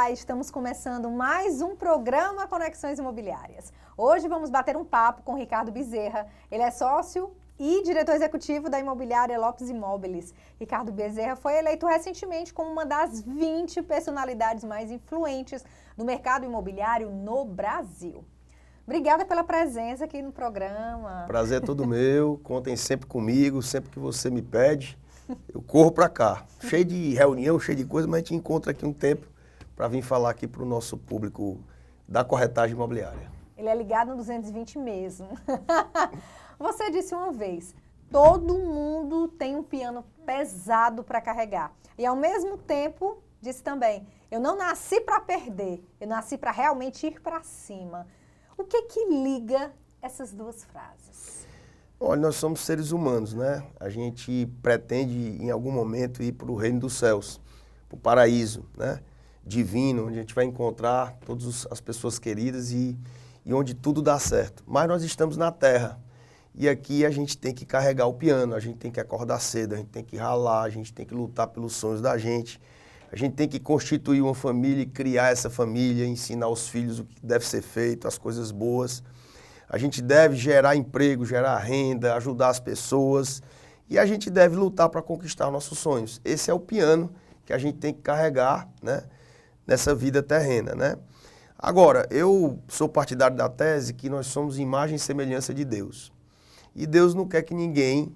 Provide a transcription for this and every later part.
Olá, estamos começando mais um programa Conexões Imobiliárias. Hoje vamos bater um papo com Ricardo Bezerra. Ele é sócio e diretor executivo da imobiliária Lopes Imóveis. Ricardo Bezerra foi eleito recentemente como uma das 20 personalidades mais influentes do mercado imobiliário no Brasil. Obrigada pela presença aqui no programa. Prazer é todo meu, contem sempre comigo, sempre que você me pede, eu corro para cá. Cheio de reunião, cheio de coisa, mas a gente encontra aqui um tempo para vir falar aqui para o nosso público da corretagem imobiliária. Ele é ligado no 220 mesmo. Você disse uma vez, todo mundo tem um piano pesado para carregar. E ao mesmo tempo, disse também, eu não nasci para perder, eu nasci para realmente ir para cima. O que liga essas duas frases? Olha, nós somos seres humanos, né? A gente pretende em algum momento ir para o reino dos céus, para o paraíso, né? Divino, onde a gente vai encontrar todas as pessoas queridas e onde tudo dá certo. Mas nós estamos na Terra e aqui a gente tem que carregar o piano, a gente tem que acordar cedo, a gente tem que ralar, a gente tem que lutar pelos sonhos da gente. A gente tem que constituir uma família e criar essa família, ensinar os filhos o que deve ser feito, as coisas boas. A gente deve gerar emprego, gerar renda, ajudar as pessoas e a gente deve lutar para conquistar nossos sonhos. Esse é o piano que a gente tem que carregar, né, nessa vida terrena, né? Agora, eu sou partidário da tese que nós somos imagem e semelhança de Deus. E Deus não quer que ninguém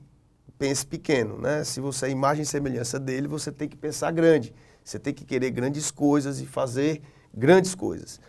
pense pequeno, né? Se você é imagem e semelhança dele, você tem que pensar grande. Você tem que querer grandes coisas e fazer grandes coisas.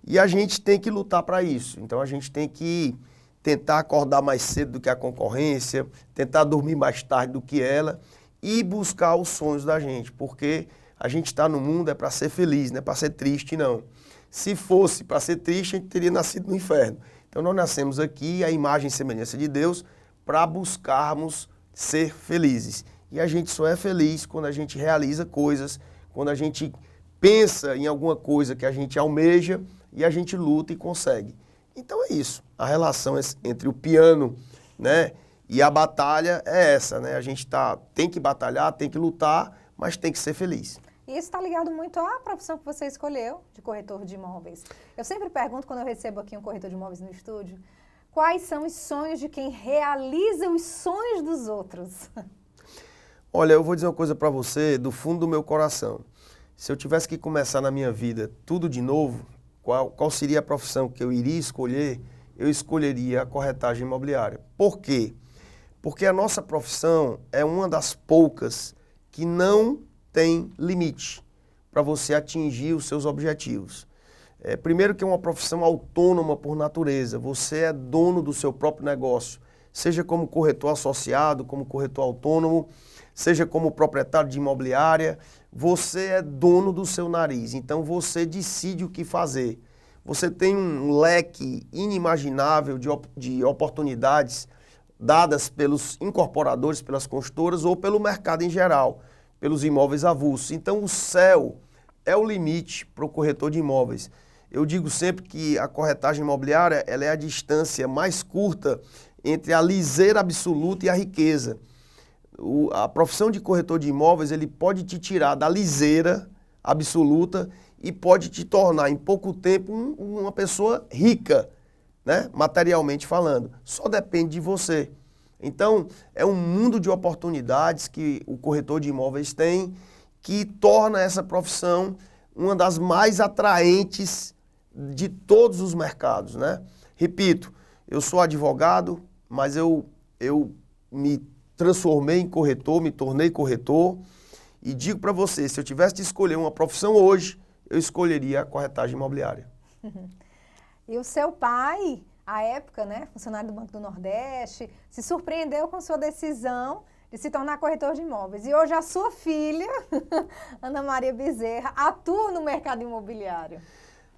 E a gente tem que lutar para isso. Então a gente tem que tentar acordar mais cedo do que a concorrência, tentar dormir mais tarde do que ela e buscar os sonhos da gente. Porque a gente está no mundo é para ser feliz, não é para ser triste, não. Se fosse para ser triste, a gente teria nascido no inferno. Então nós nascemos aqui, a imagem e semelhança de Deus, para buscarmos ser felizes. E a gente só é feliz quando a gente realiza coisas, quando a gente pensa em alguma coisa que a gente almeja e a gente luta e consegue. Então é isso. A relação entre o piano, né, e a batalha é essa, né? A gente tem que batalhar, tem que lutar, mas tem que ser feliz. E isso está ligado muito à profissão que você escolheu, de corretor de imóveis. Eu sempre pergunto, quando eu recebo aqui um corretor de imóveis no estúdio, quais são os sonhos de quem realiza os sonhos dos outros? Olha, eu vou dizer uma coisa para você do fundo do meu coração. Se eu tivesse que começar na minha vida tudo de novo, qual seria a profissão que eu iria escolher? Eu escolheria a corretagem imobiliária. Por quê? Porque a nossa profissão é uma das poucas que não tem limite para você atingir os seus objetivos. Primeiro que é uma profissão autônoma por natureza, você é dono do seu próprio negócio, seja como corretor associado, como corretor autônomo, seja como proprietário de imobiliária, você é dono do seu nariz, então você decide o que fazer. Você tem um leque inimaginável de oportunidades dadas pelos incorporadores, pelas construtoras ou pelo mercado em geral, pelos imóveis avulsos. Então o céu é o limite para o corretor de imóveis. Eu digo sempre que a corretagem imobiliária ela é a distância mais curta entre a liseira absoluta e a riqueza. A profissão de corretor de imóveis ele pode te tirar da liseira absoluta e pode te tornar em pouco tempo uma pessoa rica, né? Materialmente falando. Só depende de você. Então, é um mundo de oportunidades que o corretor de imóveis tem que torna essa profissão uma das mais atraentes de todos os mercados, né? Repito, eu sou advogado, mas eu me transformei em corretor, me tornei corretor e digo para você, se eu tivesse de escolher uma profissão hoje, eu escolheria a corretagem imobiliária. E o seu pai, à época, né, funcionário do Banco do Nordeste, se surpreendeu com sua decisão de se tornar corretor de imóveis. E hoje a sua filha, Ana Maria Bezerra, atua no mercado imobiliário.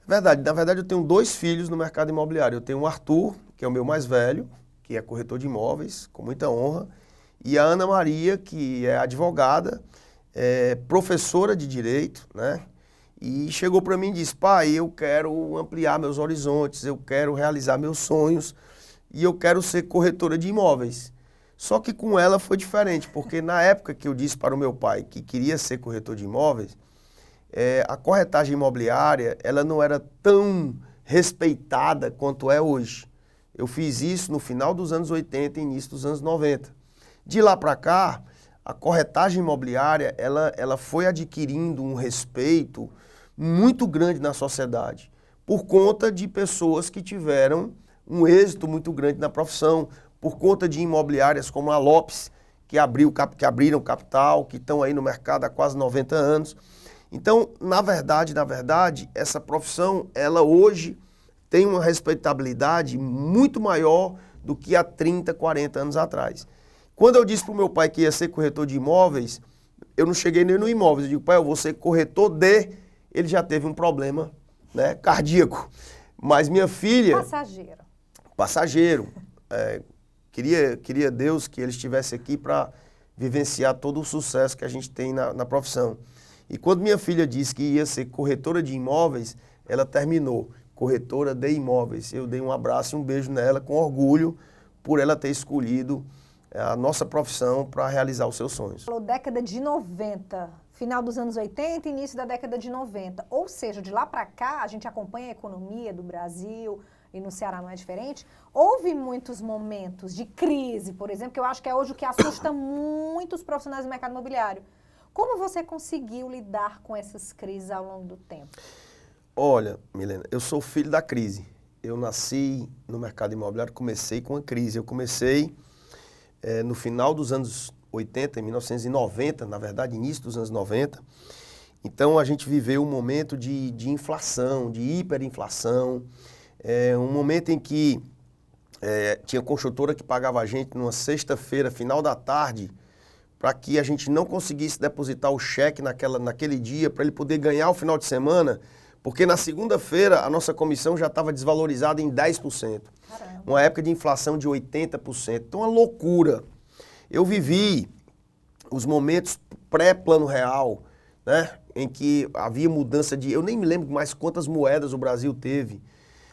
Verdade, na verdade eu tenho 2 filhos no mercado imobiliário. Eu tenho o Arthur, que é o meu mais velho, que é corretor de imóveis, com muita honra, e a Ana Maria, que é advogada, professora de direito, né? E chegou para mim e disse, pai, eu quero ampliar meus horizontes, eu quero realizar meus sonhos e eu quero ser corretora de imóveis. Só que com ela foi diferente, porque na época que eu disse para o meu pai que queria ser corretor de imóveis, a corretagem imobiliária, ela não era tão respeitada quanto é hoje. Eu fiz isso no final dos anos 80 e início dos anos 90. De lá para cá, a corretagem imobiliária, ela foi adquirindo um respeito muito grande na sociedade, por conta de pessoas que tiveram um êxito muito grande na profissão, por conta de imobiliárias como a Lopes, que abriram capital, que estão aí no mercado há quase 90 anos. Então, na verdade, essa profissão, ela hoje tem uma respeitabilidade muito maior do que há 30, 40 anos atrás. Quando eu disse para o meu pai que ia ser corretor de imóveis, eu não cheguei nem no imóveis. Eu digo, pai, eu vou ser corretor de... Ele já teve um problema, né, cardíaco. Mas minha filha... Passageiro. Queria Deus que ele estivesse aqui para vivenciar todo o sucesso que a gente tem na profissão. E quando minha filha disse que ia ser corretora de imóveis, ela terminou corretora de imóveis. Eu dei um abraço e um beijo nela com orgulho por ela ter escolhido a nossa profissão para realizar os seus sonhos. Falou década de 90, final dos anos 80 e início da década de 90. Ou seja, de lá para cá, a gente acompanha a economia do Brasil, e no Ceará não é diferente. Houve muitos momentos de crise, por exemplo, que eu acho que é hoje o que assusta muitos profissionais do mercado imobiliário. Como você conseguiu lidar com essas crises ao longo do tempo? Olha, Milena, eu sou filho da crise. Eu nasci no mercado imobiliário, comecei com a crise. Eu comecei no final dos anos 80, em 1990, na verdade, início dos anos 90. Então, a gente viveu um momento de inflação, de hiperinflação, um momento em que tinha construtora que pagava a gente numa sexta-feira, final da tarde, para que a gente não conseguisse depositar o cheque naquele dia, para ele poder ganhar o final de semana, porque na segunda-feira a nossa comissão já estava desvalorizada em 10%. Caramba. Uma época de inflação de 80%. Então, uma loucura. Eu vivi os momentos pré-Plano Real, né, em que havia mudança de... Eu nem me lembro mais quantas moedas o Brasil teve.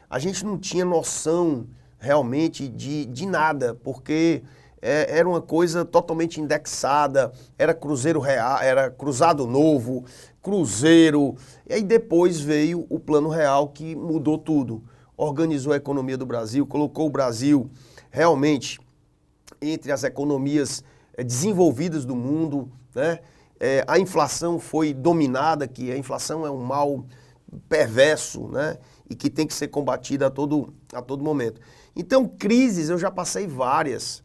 A gente não tinha noção realmente de nada, porque era uma coisa totalmente indexada, era Cruzeiro Real, era Cruzado Novo, Cruzeiro, e aí depois veio o Plano Real que mudou tudo, organizou a economia do Brasil, colocou o Brasil realmente entre as economias desenvolvidas do mundo, né? A inflação foi dominada, que a inflação é um mal perverso, né? E que tem que ser combatida a todo momento. Então, crises, eu já passei várias.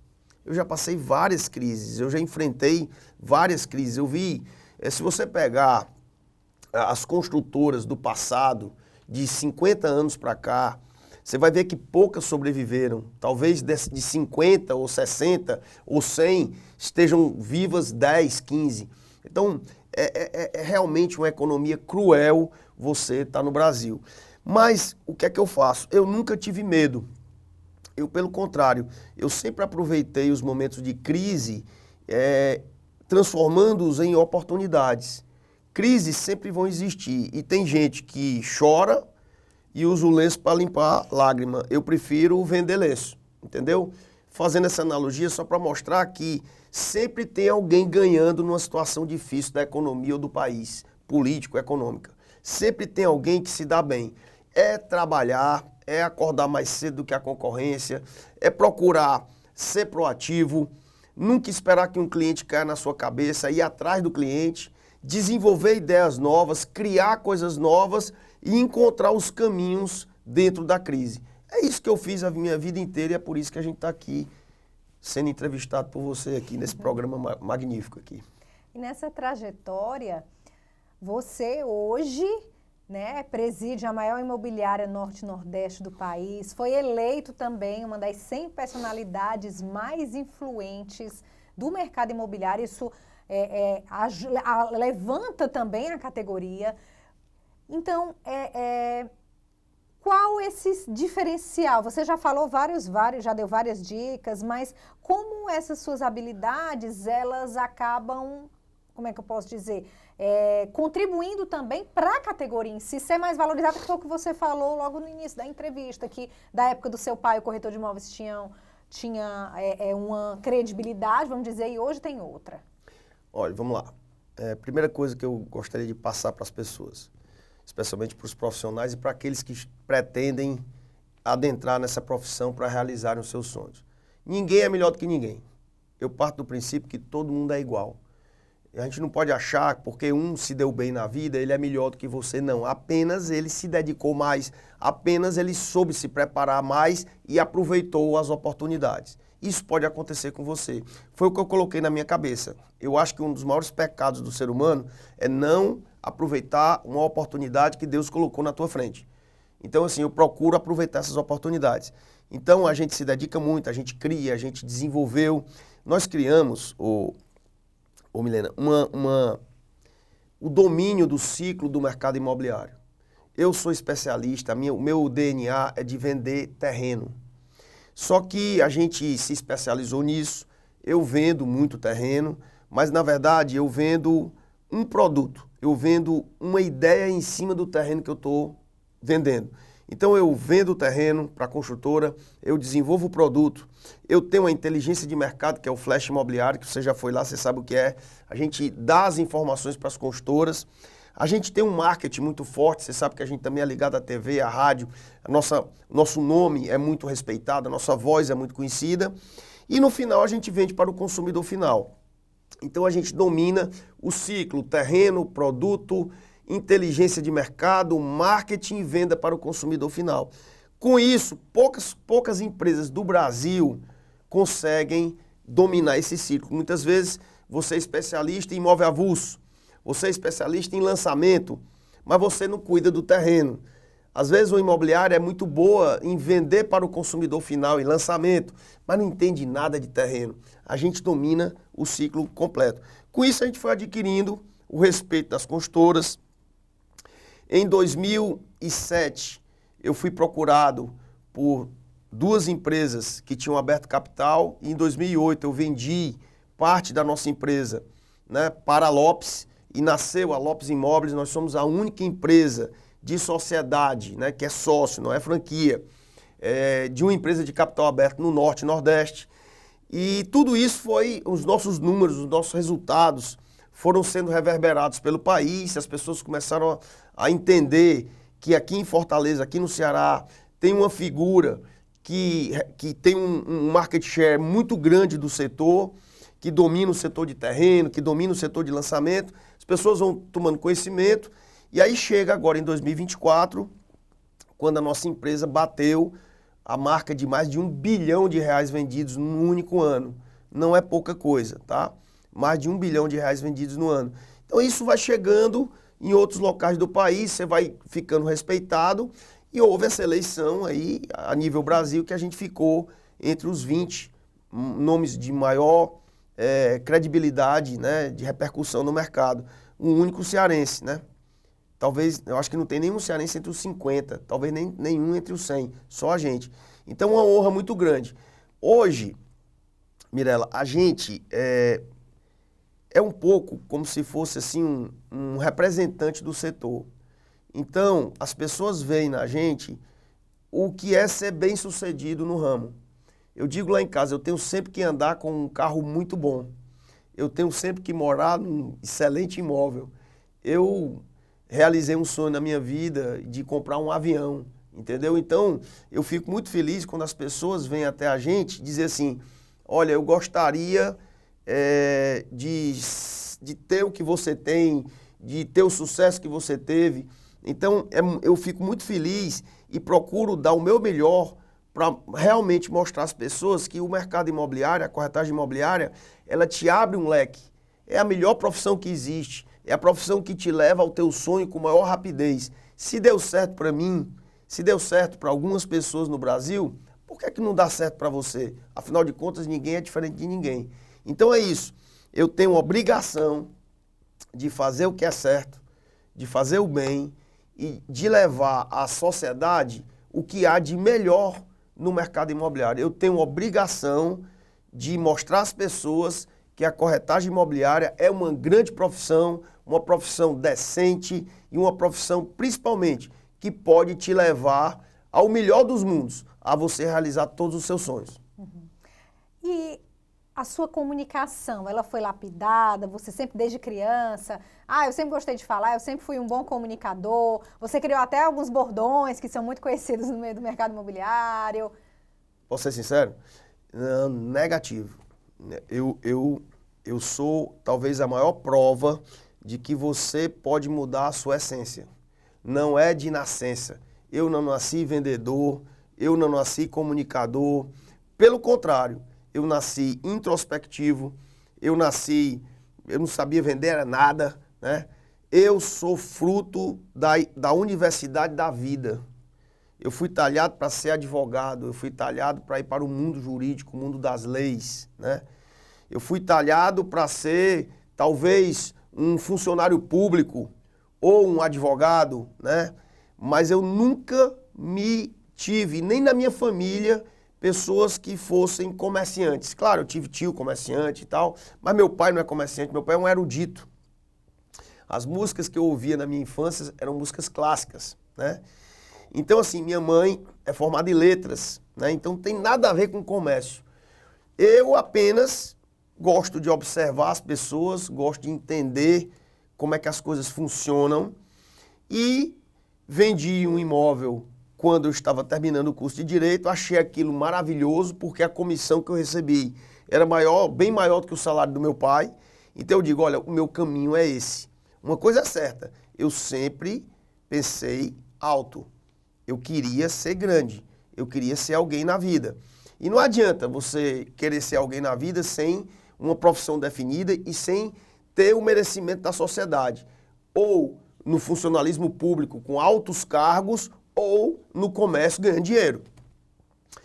Crises, eu já enfrentei várias crises. Eu vi, se você pegar as construtoras do passado, de 50 anos para cá, você vai ver que poucas sobreviveram. Talvez de 50 ou 60 ou 100 estejam vivas 10, 15. Então, é realmente uma economia cruel você estar no Brasil. Mas o que é que eu faço? Eu nunca tive medo. Eu, pelo contrário, eu sempre aproveitei os momentos de crise, transformando-os em oportunidades. Crises sempre vão existir e tem gente que chora e usa o lenço para limpar lágrima. Eu prefiro vender lenço, entendeu? Fazendo essa analogia só para mostrar que sempre tem alguém ganhando numa situação difícil da economia ou do país, político, econômica. Sempre tem alguém que se dá bem. É trabalhar, é acordar mais cedo do que a concorrência, é procurar ser proativo, nunca esperar que um cliente caia na sua cabeça, ir atrás do cliente, desenvolver ideias novas, criar coisas novas e encontrar os caminhos dentro da crise. É isso que eu fiz a minha vida inteira e é por isso que a gente está aqui sendo entrevistado por você aqui nesse programa magnífico aqui. E nessa trajetória, você hoje, né, preside a maior imobiliária norte-nordeste do país, foi eleito também uma das 100 personalidades mais influentes do mercado imobiliário. Isso levanta também a categoria. Então, qual esse diferencial? Você já falou já deu várias dicas, mas como essas suas habilidades, elas acabam, como é que eu posso dizer, contribuindo também para a categoria em si ser mais valorizada, que foi o que você falou logo no início da entrevista, que da época do seu pai o corretor de imóveis tinha uma credibilidade, vamos dizer, e hoje tem outra. Olha, vamos lá. Primeira coisa que eu gostaria de passar para as pessoas, especialmente para os profissionais e para aqueles que pretendem adentrar nessa profissão para realizarem os seus sonhos. Ninguém é melhor do que ninguém. Eu parto do princípio que todo mundo é igual. A gente não pode achar que porque um se deu bem na vida, ele é melhor do que você, não. Apenas ele se dedicou mais, apenas ele soube se preparar mais e aproveitou as oportunidades. Isso pode acontecer com você. Foi o que eu coloquei na minha cabeça. Eu acho que um dos maiores pecados do ser humano é não aproveitar uma oportunidade que Deus colocou na tua frente. Então, assim, eu procuro aproveitar essas oportunidades. Então, a gente se dedica muito, a gente cria, a gente desenvolveu. Nós criamos, Milena, o domínio do ciclo do mercado imobiliário. Eu sou especialista, o meu DNA é de vender terreno. Só que a gente se especializou nisso, eu vendo muito terreno, mas na verdade eu vendo um produto, eu vendo uma ideia em cima do terreno que eu estou vendendo. Então eu vendo o terreno para a construtora, eu desenvolvo o produto, eu tenho a inteligência de mercado, que é o flash imobiliário, que você já foi lá, você sabe o que é. A gente dá as informações para as construtoras. A gente tem um marketing muito forte, você sabe que a gente também é ligado à TV, à rádio, nosso nome é muito respeitado, a nossa voz é muito conhecida. E no final a gente vende para o consumidor final. Então a gente domina o ciclo, terreno, produto, inteligência de mercado, marketing e venda para o consumidor final. Com isso, poucas empresas do Brasil conseguem dominar esse ciclo. Muitas vezes você é especialista em imóvel avulso, você é especialista em lançamento, mas você não cuida do terreno. Às vezes uma imobiliária é muito boa em vender para o consumidor final, em lançamento, mas não entende nada de terreno. A gente domina o ciclo completo. Com isso a gente foi adquirindo o respeito das consultoras. Em 2007, eu fui procurado por duas empresas que tinham aberto capital e em 2008 eu vendi parte da nossa empresa, né, para a Lopes e nasceu a Lopes Imóveis. Nós somos a única empresa de sociedade, né, que é sócio, não é franquia, de uma empresa de capital aberto no Norte e Nordeste. E tudo isso foi, os nossos números, os nossos resultados foram sendo reverberados pelo país, as pessoas começaram a entender que aqui em Fortaleza, aqui no Ceará, tem uma figura que tem um market share muito grande do setor, que domina o setor de terreno, que domina o setor de lançamento. As pessoas vão tomando conhecimento e aí chega agora em 2024, quando a nossa empresa bateu a marca de mais de R$1 bilhão vendidos num único ano. Não é pouca coisa, tá? Mais de R$1 bilhão vendidos no ano. Então isso vai chegando em outros locais do país, você vai ficando respeitado e houve essa eleição aí a nível Brasil que a gente ficou entre os 20 nomes de maior credibilidade, né, de repercussão no mercado. Um único cearense, né? Talvez, eu acho que não tem nenhum cearense entre os 50, talvez nenhum entre os 100, só a gente. Então uma honra muito grande. Hoje, Mirela, a gente é um pouco como se fosse assim um representante do setor. Então, as pessoas veem na gente o que é ser bem-sucedido no ramo. Eu digo lá em casa, eu tenho sempre que andar com um carro muito bom. Eu tenho sempre que morar num excelente imóvel. Eu realizei um sonho na minha vida de comprar um avião, entendeu? Então, eu fico muito feliz quando as pessoas vêm até a gente dizer assim, olha, eu gostaria de ter o que você tem, de ter o sucesso que você teve. Então, eu fico muito feliz e procuro dar o meu melhor para realmente mostrar às pessoas que o mercado imobiliário, a corretagem imobiliária, ela te abre um leque. É a melhor profissão que existe. É a profissão que te leva ao teu sonho com maior rapidez. Se deu certo para mim, se deu certo para algumas pessoas no Brasil, por que não dá certo para você? Afinal de contas, ninguém é diferente de ninguém. Então é isso. Eu tenho a obrigação de fazer o que é certo, de fazer o bem e de levar à sociedade o que há de melhor no mercado imobiliário. Eu tenho a obrigação de mostrar às pessoas que a corretagem imobiliária é uma grande profissão, uma profissão decente e uma profissão, principalmente, que pode te levar ao melhor dos mundos, a você realizar todos os seus sonhos. E a sua comunicação, ela foi lapidada? Você sempre, desde criança, eu sempre gostei de falar, eu sempre fui um bom comunicador. Você criou até alguns bordões que são muito conhecidos no meio do mercado imobiliário. Posso ser sincero? Não, negativo. Eu sou talvez a maior prova de que você pode mudar a sua essência. Não é de nascença. Eu não nasci vendedor, eu não nasci comunicador. Pelo contrário, eu nasci introspectivo, eu não sabia vender nada, né? Eu sou fruto da universidade da vida. Eu fui talhado para ser advogado, eu fui talhado para ir para o mundo jurídico, o mundo das leis, né? Eu fui talhado para ser, talvez, um funcionário público ou um advogado, né? Mas eu nunca me tive, nem na minha família, pessoas que fossem comerciantes. Claro, eu tive tio comerciante e tal, mas meu pai não é comerciante, meu pai é um erudito. As músicas que eu ouvia na minha infância eram músicas clássicas, né? Então, assim, minha mãe é formada em letras, né? Então não tem nada a ver com comércio. Eu apenas gosto de observar as pessoas, gosto de entender como é que as coisas funcionam e vendi um imóvel quando eu estava terminando o curso de Direito, achei aquilo maravilhoso porque a comissão que eu recebi era maior, bem maior do que o salário do meu pai. Então eu digo, olha, o meu caminho é esse. Uma coisa é certa, eu sempre pensei alto. Eu queria ser grande, eu queria ser alguém na vida. E não adianta você querer ser alguém na vida sem uma profissão definida e sem ter o merecimento da sociedade. Ou no funcionalismo público com altos cargos, ou no comércio ganhando dinheiro.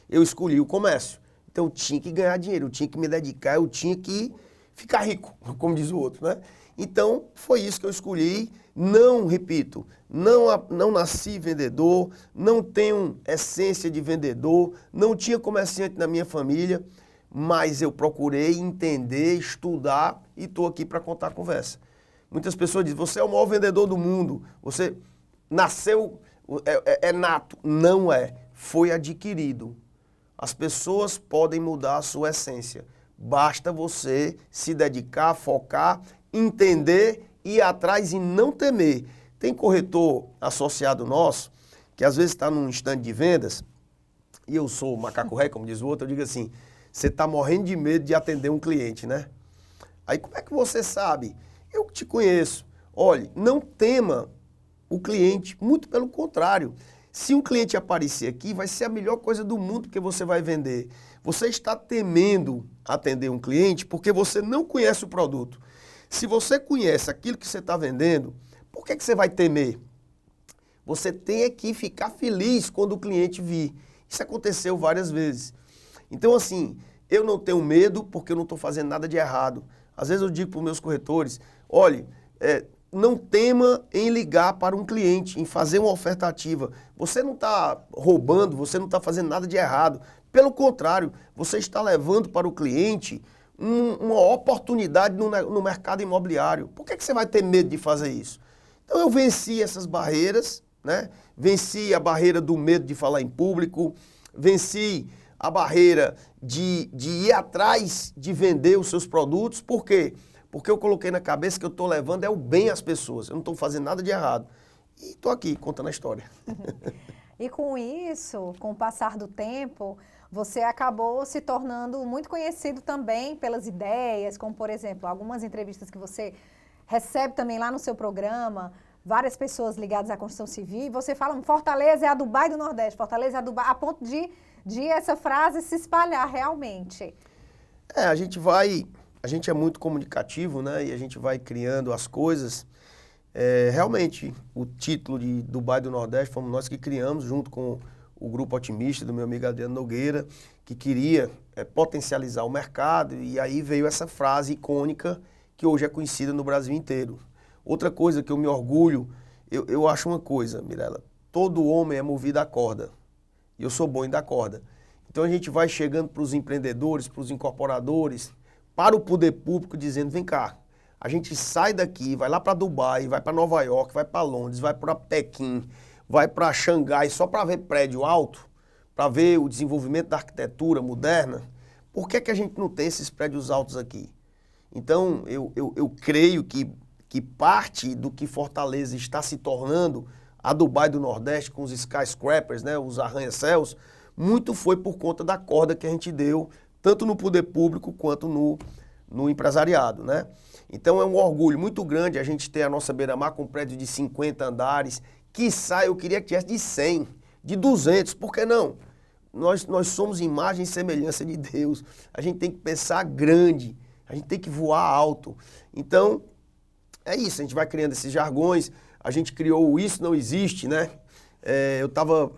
Eu escolhi o comércio. Então eu tinha que ganhar dinheiro, eu tinha que me dedicar, eu tinha que ficar rico, como diz o outro, né? Então foi isso que eu escolhi. Não, repito, não nasci vendedor, não tenho essência de vendedor, não tinha comerciante na minha família, mas eu procurei entender, estudar e estou aqui para contar a conversa. Muitas pessoas dizem, você é o maior vendedor do mundo, você nasceu, é nato. Não é, foi adquirido. As pessoas podem mudar a sua essência. Basta você se dedicar, focar, entender, ir atrás e não temer. Tem corretor associado nosso, que às vezes está num stand de vendas, e eu sou macaco ré, como diz o outro, eu digo assim, você está morrendo de medo de atender um cliente, né? Aí como é que você sabe? Eu te conheço. Olhe, não tema o cliente, muito pelo contrário. Se um cliente aparecer aqui, vai ser a melhor coisa do mundo porque você vai vender. Você está temendo atender um cliente porque você não conhece o produto. Se você conhece aquilo que você está vendendo, por que você vai temer? Você tem que ficar feliz quando o cliente vir. Isso aconteceu várias vezes. Então, assim, eu não tenho medo porque eu não estou fazendo nada de errado. Às vezes eu digo para os meus corretores, olhe, não tema em ligar para um cliente, em fazer uma oferta ativa. Você não está roubando, você não está fazendo nada de errado. Pelo contrário, você está levando para o cliente uma oportunidade no mercado imobiliário. Por que você vai ter medo de fazer isso? Então eu venci essas barreiras, né? Venci a barreira do medo de falar em público, venci a barreira de ir atrás de vender os seus produtos. Por quê? Porque eu coloquei na cabeça que eu estou levando o bem às pessoas. Eu não estou fazendo nada de errado. E estou aqui contando a história. E com isso, com o passar do tempo, você acabou se tornando muito conhecido também pelas ideias, como, por exemplo, algumas entrevistas que você recebe também lá no seu programa, várias pessoas ligadas à construção civil, e você fala, Fortaleza é a Dubai do Nordeste, Fortaleza é a Dubai, a ponto de essa frase se espalhar realmente. A gente é muito comunicativo, né? E a gente vai criando as coisas. Realmente, o título de Dubai do Nordeste fomos nós que criamos, junto com o Grupo Otimista, do meu amigo Adriano Nogueira, que queria potencializar o mercado, e aí veio essa frase icônica que hoje é conhecida no Brasil inteiro. Outra coisa que eu me orgulho, eu acho uma coisa, Mirela, todo homem é movido à corda, e eu sou bom em dar corda. Então a gente vai chegando para os empreendedores, para os incorporadores, para o poder público, dizendo, vem cá, a gente sai daqui, vai lá para Dubai, vai para Nova York, vai para Londres, vai para Pequim, vai para Xangai só para ver prédio alto, para ver o desenvolvimento da arquitetura moderna. Por que que a gente não tem esses prédios altos aqui? Então, eu creio que parte do que Fortaleza está se tornando, a Dubai do Nordeste, com os skyscrapers, né, os arranha-céus, muito foi por conta da corda que a gente deu, tanto no poder público quanto no empresariado, né? Então é um orgulho muito grande a gente ter a nossa beira-mar com um prédio de 50 andares, quiçá eu queria que tivesse de 100, de 200, por que não? Nós somos imagem e semelhança de Deus, a gente tem que pensar grande, a gente tem que voar alto. Então, é isso, a gente vai criando esses jargões, a gente criou o Isso Não Existe, né? Eu estava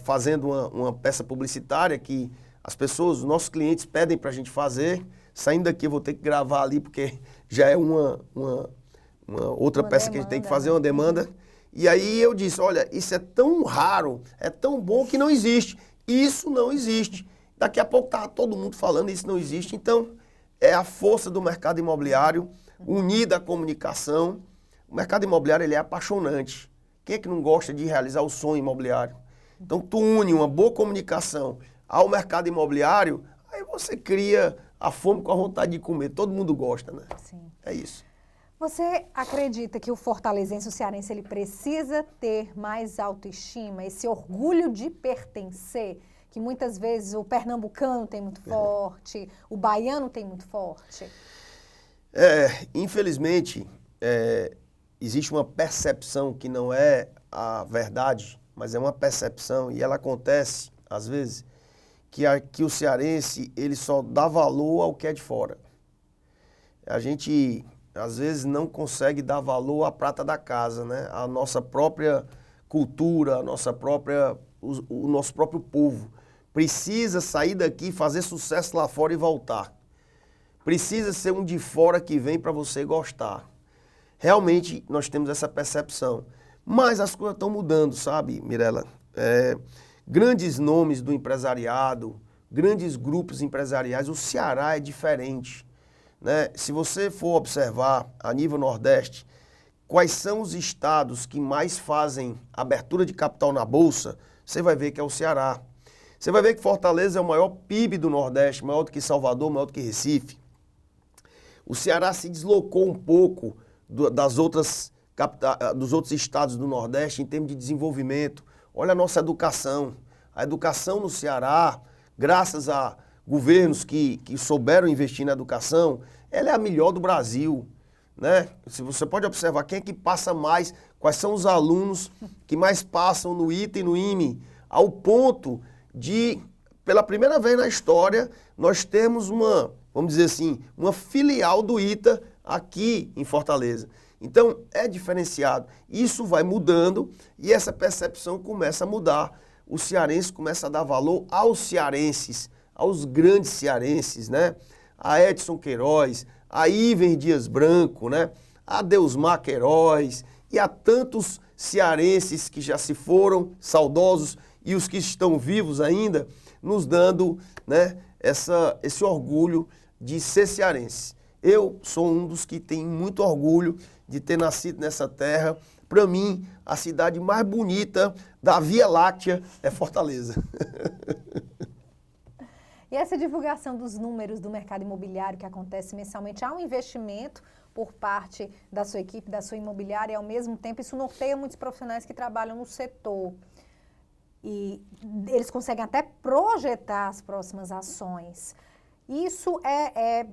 fazendo uma peça publicitária que as pessoas, os nossos clientes pedem para a gente fazer. Saindo daqui eu vou ter que gravar ali, porque já é uma outra peça que a gente tem que fazer, uma demanda. E aí eu disse, olha, isso é tão raro, é tão bom que não existe. Isso não existe. Daqui a pouco estava todo mundo falando, isso não existe. Então, é a força do mercado imobiliário, unida à comunicação. O mercado imobiliário ele é apaixonante. Quem é que não gosta de realizar o sonho imobiliário? Então, tu une uma boa comunicação ao mercado imobiliário, aí você cria a fome com a vontade de comer. Todo mundo gosta, né? Sim. É isso. Você acredita que o fortalezense, o cearense, ele precisa ter mais autoestima, esse orgulho de pertencer, que muitas vezes o pernambucano tem muito forte, o baiano tem muito forte? Infelizmente, existe uma percepção que não é a verdade, mas é uma percepção e ela acontece, às vezes, que o cearense ele só dá valor ao que é de fora. A gente, às vezes, não consegue dar valor à prata da casa, né? A nossa própria cultura, o nosso próprio povo. Precisa sair daqui, fazer sucesso lá fora e voltar. Precisa ser um de fora que vem para você gostar. Realmente, nós temos essa percepção. Mas as coisas estão mudando, sabe, Mirela? Grandes nomes do empresariado, grandes grupos empresariais, o Ceará é diferente, né? Se você for observar a nível Nordeste, quais são os estados que mais fazem abertura de capital na Bolsa, você vai ver que é o Ceará. Você vai ver que Fortaleza é o maior PIB do Nordeste, maior do que Salvador, maior do que Recife. O Ceará se deslocou um pouco dos outros estados do Nordeste em termos de desenvolvimento. Olha a nossa educação. A educação no Ceará, graças a governos que souberam investir na educação, ela é a melhor do Brasil, né? Se você pode observar quem é que passa mais, quais são os alunos que mais passam no ITA e no IME, ao ponto de, pela primeira vez na história, nós temos vamos dizer assim, uma filial do ITA aqui em Fortaleza. Então, é diferenciado. Isso vai mudando e essa percepção começa a mudar. O cearense começa a dar valor aos cearenses, aos grandes cearenses, né? A Edson Queiroz, a Iver Dias Branco, né? A Deusmar Queiroz e a tantos cearenses que já se foram, saudosos, e os que estão vivos ainda, nos dando, né, esse orgulho de ser cearense. Eu sou um dos que tem muito orgulho de ter nascido nessa terra. Para mim, a cidade mais bonita da Via Láctea é Fortaleza. E essa divulgação dos números do mercado imobiliário que acontece mensalmente, há um investimento por parte da sua equipe, da sua imobiliária, e ao mesmo tempo isso norteia muitos profissionais que trabalham no setor. E eles conseguem até projetar as próximas ações. Isso é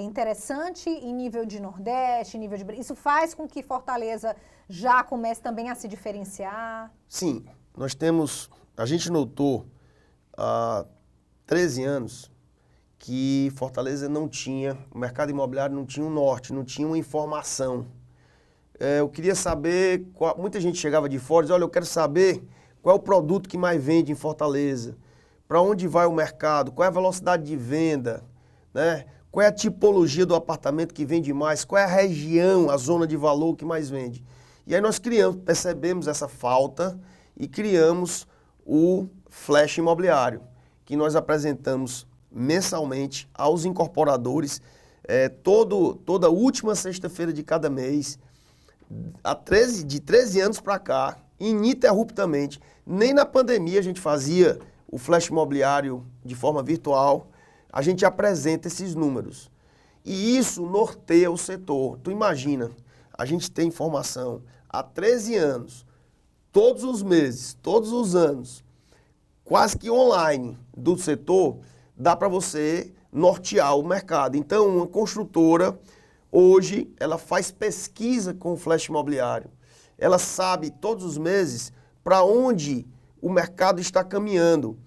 interessante em nível de Nordeste, isso faz com que Fortaleza já comece também a se diferenciar? Sim, a gente notou há 13 anos que Fortaleza não tinha, o mercado imobiliário não tinha um norte, não tinha uma informação. Eu queria saber, muita gente chegava de fora e dizia, olha, eu quero saber qual é o produto que mais vende em Fortaleza, para onde vai o mercado, qual é a velocidade de venda, né? Qual é a tipologia do apartamento que vende mais, qual é a região, a zona de valor que mais vende. E aí nós percebemos essa falta e criamos o Flash Imobiliário, que nós apresentamos mensalmente aos incorporadores, toda última sexta-feira de cada mês, de 13 anos para cá, ininterruptamente. Nem na pandemia a gente fazia o Flash Imobiliário de forma virtual. a gente apresenta esses números. E isso norteia o setor. Tu imagina, a gente tem informação há 13 anos, todos os meses, todos os anos, quase que online do setor, dá para você nortear o mercado. Então, uma construtora, hoje, ela faz pesquisa com o flash imobiliário. Ela sabe todos os meses para onde o mercado está caminhando.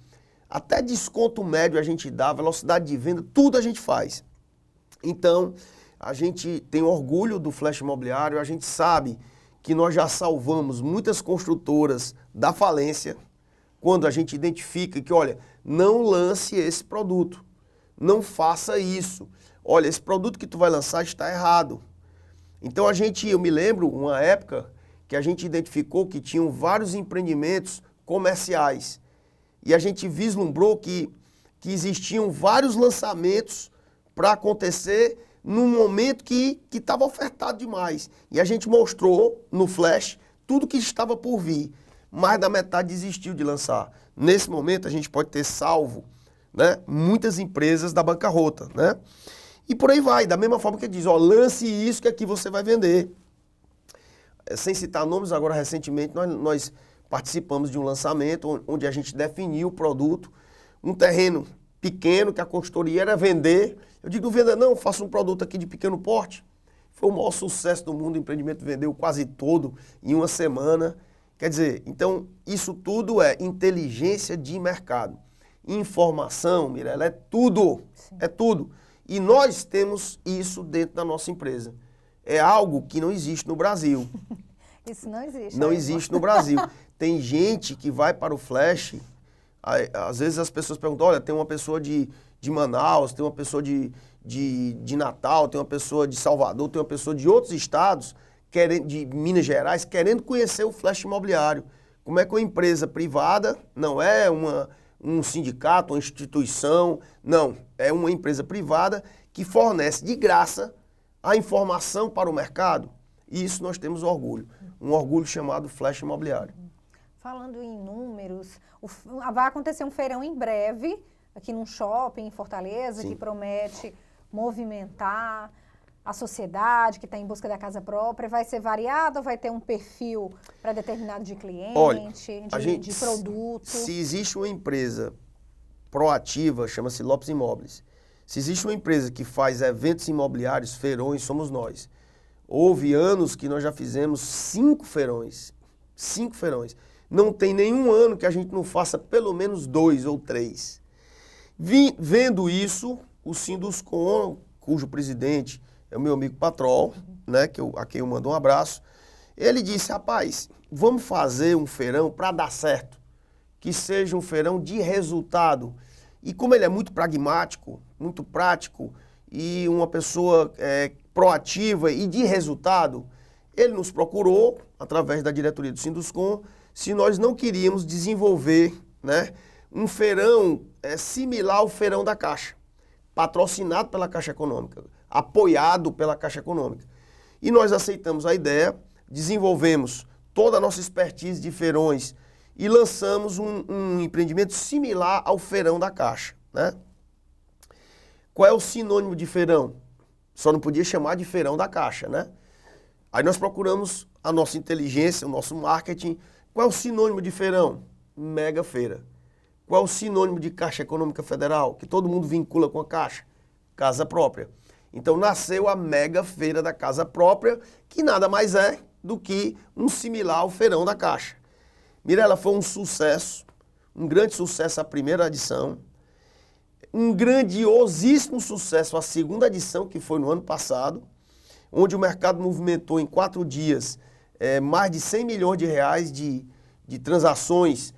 Até desconto médio a gente dá, velocidade de venda, tudo a gente faz. Então, a gente tem orgulho do flash imobiliário, a gente sabe que nós já salvamos muitas construtoras da falência, quando a gente identifica que, olha, não lance esse produto, não faça isso. Olha, esse produto que tu vai lançar está errado. Então, eu me lembro, uma época, que a gente identificou que tinham vários empreendimentos comerciais. E a gente vislumbrou que existiam vários lançamentos para acontecer num momento que estava ofertado demais. E a gente mostrou no flash tudo que estava por vir. Mais da metade desistiu de lançar. Nesse momento a gente pode ter salvo, né, muitas empresas da bancarrota, né? E por aí vai, da mesma forma que diz, ó, lance isso que aqui você vai vender. Sem citar nomes, agora recentemente nós participamos de um lançamento onde a gente definiu o produto, um terreno pequeno que a consultoria era vender. Eu digo, não venda não, faça um produto aqui de pequeno porte. Foi o maior sucesso do mundo, o empreendimento vendeu quase todo em uma semana. Quer dizer, então isso tudo é inteligência de mercado. Informação, Mirela, é tudo, é tudo. E nós temos isso dentro da nossa empresa. É algo que não existe no Brasil. Isso não existe. Não existe no Brasil. Tem gente que vai para o flash, às vezes as pessoas perguntam, olha, tem uma pessoa de Manaus, tem uma pessoa de Natal, tem uma pessoa de Salvador, tem uma pessoa de outros estados, de Minas Gerais, querendo conhecer o flash imobiliário. Como é que uma empresa privada, não é um sindicato, uma instituição, não, é uma empresa privada que fornece de graça a informação para o mercado. E isso nós temos orgulho, um orgulho chamado flash imobiliário. Falando em números, vai acontecer um feirão em breve, aqui num shopping em Fortaleza, Sim. que promete movimentar a sociedade que está em busca da casa própria. Vai ser variado ou vai ter um perfil para determinado de cliente, Olha, de produto? Se existe uma empresa proativa, chama-se Lopes Imóveis. Se existe uma empresa que faz eventos imobiliários, feirões, somos nós. Houve anos que nós já fizemos 5 feirões. 5 feirões. Não tem nenhum ano que a gente não faça pelo menos 2 ou 3. Vendo isso, o Sinduscon, cujo presidente é o meu amigo Patrol, né, a quem eu mando um abraço, ele disse, rapaz, vamos fazer um feirão para dar certo, que seja um feirão de resultado. E como ele é muito pragmático, muito prático e uma pessoa proativa e de resultado, ele nos procurou, através da diretoria do Sinduscon, se nós não queríamos desenvolver, né, um feirão similar ao feirão da Caixa, patrocinado pela Caixa Econômica, apoiado pela Caixa Econômica. E nós aceitamos a ideia, desenvolvemos toda a nossa expertise de feirões e lançamos um empreendimento similar ao feirão da Caixa, né? Qual é o sinônimo de feirão? Só não podia chamar de feirão da Caixa, né? Aí nós procuramos a nossa inteligência, o nosso marketing. Qual é o sinônimo de feirão? Mega feira. Qual é o sinônimo de Caixa Econômica Federal? Que todo mundo vincula com a Caixa? Casa própria. Então nasceu a mega feira da casa própria, que nada mais é do que um similar ao feirão da Caixa. Mirela, foi um sucesso, um grande sucesso a primeira edição, um grandiosíssimo sucesso a segunda edição, que foi no ano passado, onde o mercado movimentou em 4 dias mais de 100 milhões de reais de transações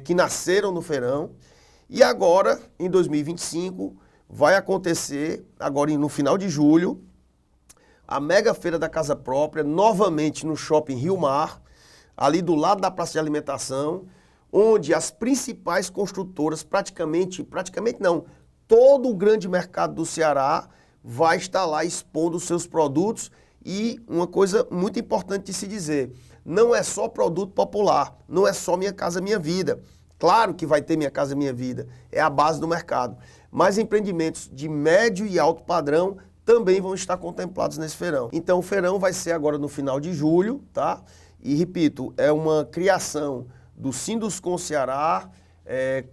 que nasceram no feirão. E agora, em 2025, vai acontecer, agora no final de julho, a mega feira da casa própria, novamente no Shopping Rio Mar, ali do lado da praça de alimentação, onde as principais construtoras, praticamente não, todo o grande mercado do Ceará vai estar lá expondo os seus produtos. E uma coisa muito importante de se dizer, não é só produto popular, não é só Minha Casa Minha Vida. Claro que vai ter Minha Casa Minha Vida, é a base do mercado. Mas empreendimentos de médio e alto padrão também vão estar contemplados nesse feirão. Então o feirão vai ser agora no final de julho, tá? E repito, é uma criação do Sinduscon Ceará,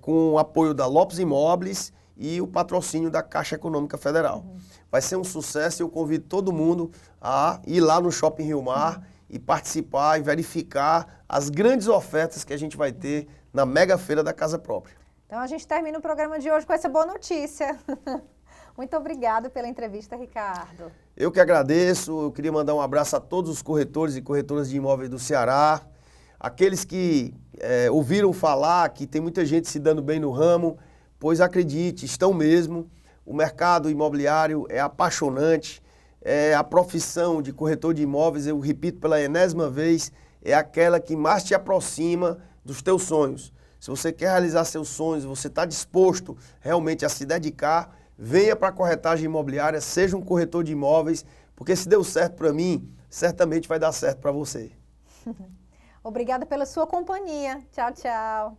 com o apoio da Lopes Imóveis e o patrocínio da Caixa Econômica Federal. Vai ser um sucesso e eu convido todo mundo a ir lá no Shopping Rio Mar e participar e verificar as grandes ofertas que a gente vai ter na Mega Feira da Casa Própria. Então a gente termina o programa de hoje com essa boa notícia. Muito obrigada pela entrevista, Ricardo. Eu que agradeço, eu queria mandar um abraço a todos os corretores e corretoras de imóveis do Ceará, aqueles que ouviram falar que tem muita gente se dando bem no ramo, pois acredite, estão mesmo. O mercado imobiliário é apaixonante, a profissão de corretor de imóveis, eu repito pela enésima vez, é aquela que mais te aproxima dos teus sonhos. Se você quer realizar seus sonhos, você está disposto realmente a se dedicar, venha para a corretagem imobiliária, seja um corretor de imóveis, porque se deu certo para mim, certamente vai dar certo para você. Obrigada pela sua companhia. Tchau, tchau.